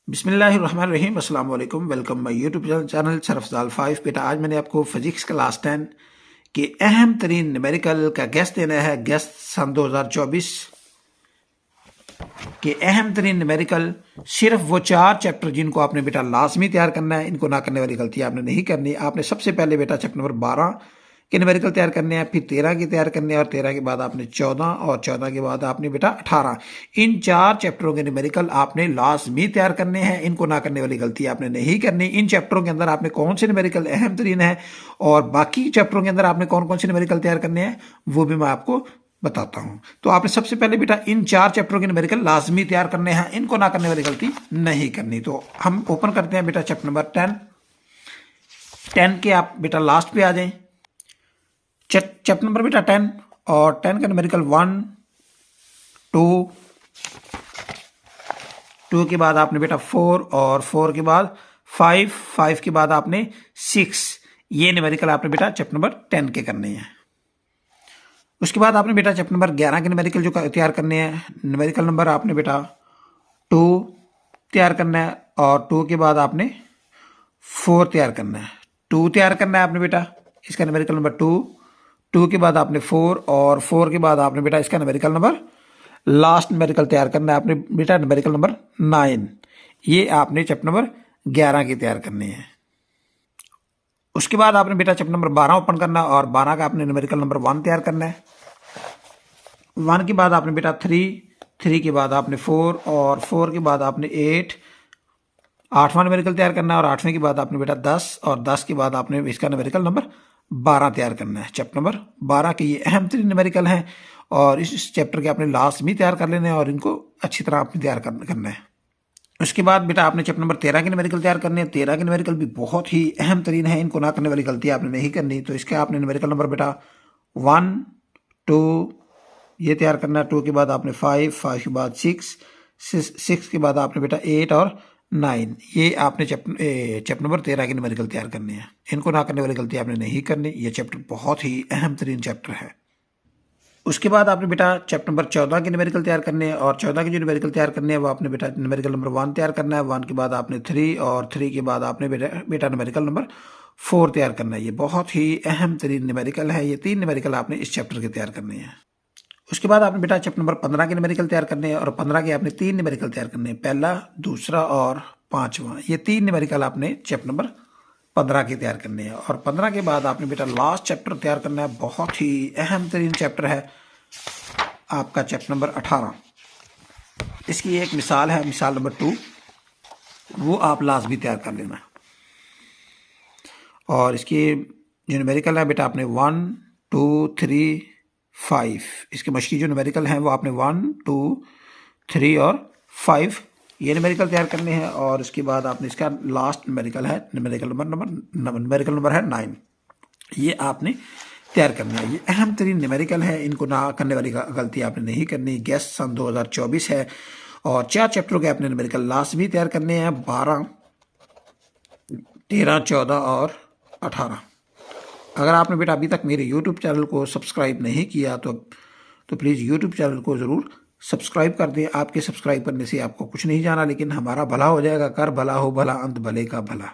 बिस्मिल्लाहिर्रहमानिर्रहीम अस्सलाम वालेकुम। वेलकम माय यूट्यूब चैनल सरफजाल 5। बेटा आज मैंने आपको फिजिक्स क्लास 10 के अहम तरीन न्यूमेरिकल का गेस्ट देना है। गेस्ट सन 2024 के अहम तरीन न्यूमेरिकल, सिर्फ वो 4 चैप्टर जिनको आपने बेटा लाजमी तैयार करना है, इनको ना करने वाली गलती आपने नहीं करनी। आपने सबसे पहले बेटा चैप्टर नंबर 12 के न्यूमेरिकल तैयार करने हैं, फिर 13 के तैयार करने हैं, और 13 के बाद आपने 14, और 14 के बाद आपने बेटा 18। इन 4 चैप्टरों के न्यूमेरिकल आपने लाजमी तैयार करने हैं, इनको ना करने वाली गलती आपने नहीं करनी। इन चैप्टरों के अंदर आपने कौन से न्यूमेरिकल अहम तरीन है और बाकी चैप्टरों के अंदर आपने कौन कौन से न्यूमेरिकल तैयार करने हैं वो भी मैं आपको बताता हूं। तो आपने सबसे पहले बेटा इन 4 चैप्टरों के न्यूमेरिकल लाजमी तैयार करने हैं, इनको ना करने वाली गलती नहीं करनी। तो हम ओपन करते हैं बेटा चैप्टर नंबर 10 के आप बेटा लास्ट पे आ जाएं। चैप्टर नंबर बेटा 10 और 10 का न्यूमेरिकल 1 2 के बाद आपने बेटा 4 और 4 के बाद 5 के बाद आपने 6। ये न्यूमेरिकल आपने बेटा चैप्टर नंबर 10 के करने हैं। उसके बाद आपने बेटा चैप्टर नंबर 11 के न्यूमेरिकल जो तैयार करने हैं, न्यूमेरिकल नंबर आपने बेटा 2 तैयार करना है, और 2 के बाद आपने 4 तैयार करना है। 2 तैयार करना है आपने बेटा, इसका न्यूमेरिकल नंबर 2 के बाद आपने 4, और 4 के बाद आपने बेटा इसका न्यूमेरिकल नंबर लास्ट न्यूमेरिकल तैयार करना है आपने बेटा न्यूमेरिकल नंबर 9। ये आपने चैप्टर नंबर 11 के तैयार करने हैं। उसके बाद आपने बेटा चैप्टर नंबर 12 ओपन करना है, और 12 का आपने न्यूमेरिकल नंबर 1 तैयार करना है। 1 के बाद आपने बेटा 3 के बाद आपने 4, और 4 के बाद आपने 8वां न्यूमेरिकल तैयार करना है, और 8वें के बाद आपने बेटा 10, और 10 के बाद आपने इसका न्यूमेरिकल नंबर 12 तैयार करना है। चैप्टर नंबर 12 के ये अहम तरीन न्यूमेरिकल हैं, और इस चैप्टर के आपने लाजमी तैयार कर लेने हैं, और इनको अच्छी तरह आपने तैयार करना है। उसके बाद बेटा आपने चैप्टर नंबर 13 के न्यूमेरिकल तैयार करने हैं। 13 के न्यूमेरिकल भी बहुत ही अहम तरीन है, इनको ना करने वाली गलती आपने नहीं करनी। तो इसके आपने न्यूमेरिकल नंबर बेटा 1 2 ये तैयार करना है। 2 के बाद आपने 5 के बाद 6 के बाद आपने बेटा 8 और 9। ये आपने चैप्टर नंबर 13 के न्यूमेरिकल तैयार करने हैं, इनको ना करने वाली गलती आपने नहीं करनी। ये चैप्टर बहुत ही अहम तरीन चैप्टर है। उसके बाद आपने बेटा चैप्टर नंबर 14 के न्यूमेरिकल तैयार करने हैं, और 14 के जो न्यूमेरिकल तैयार करने हैं वो आपने बेटा न्यूमेरिकल नंबर 1 तैयार करना है। 1 के बाद आपने 3, और 3 के बाद आपने बेटा न्यूमेरिकल नंबर 4 तैयार करना है। ये बहुत ही अहम तरीन न्यूमेरिकल है। ये 3 न्यूमेरिकल आपने इस चैप्टर के तैयार करने हैं। उसके बाद आपने बेटा चैप्टर नंबर 15 के न्यूमेरिकल तैयार करने हैं, और 15 के आपने 3 न्यूमेरिकल तैयार करने हैं, पहला, दूसरा और 5वां। ये 3 न्यूमेरिकल आपने चैप्टर नंबर 15 के तैयार करने हैं। और 15 के बाद आपने बेटा लास्ट चैप्टर तैयार करना है, बहुत ही अहम तरीन चैप्टर है आपका चैप्टर नंबर 18। इसकी एक मिसाल है, मिसाल नंबर 2, वो आप लाजमी तैयार कर लेना। और इसकी जो न्यूमेरिकल है बेटा आपने 1 2 3 5, इसके मशकी जो न्यूमेरिकल हैं वो आपने 1 2 3 और 5 ये न्यूमेरिकल तैयार करने हैं। और इसके बाद आपने इसका लास्ट न्यूमेरिकल है, न्यूमेरिकल नंबर है 9। ये आपने तैयार करना है। ये अहम तरीन न्यूमेरिकल है, इनको ना करने वाली गलती आपने नहीं करनी। गेस्ट सन 2024 है, और 4 चैप्टरों के आपने न्यूमेरिकल लाजमी तैयार करने हैं, 12 13 14 और 18। अगर आपने बेटा अभी तक मेरे YouTube चैनल को सब्सक्राइब नहीं किया तो प्लीज़ YouTube चैनल को ज़रूर सब्सक्राइब कर दें। आपके सब्सक्राइब करने से आपको कुछ नहीं जाना, लेकिन हमारा भला हो जाएगा। कर भला हो भला, अंत भले का भला।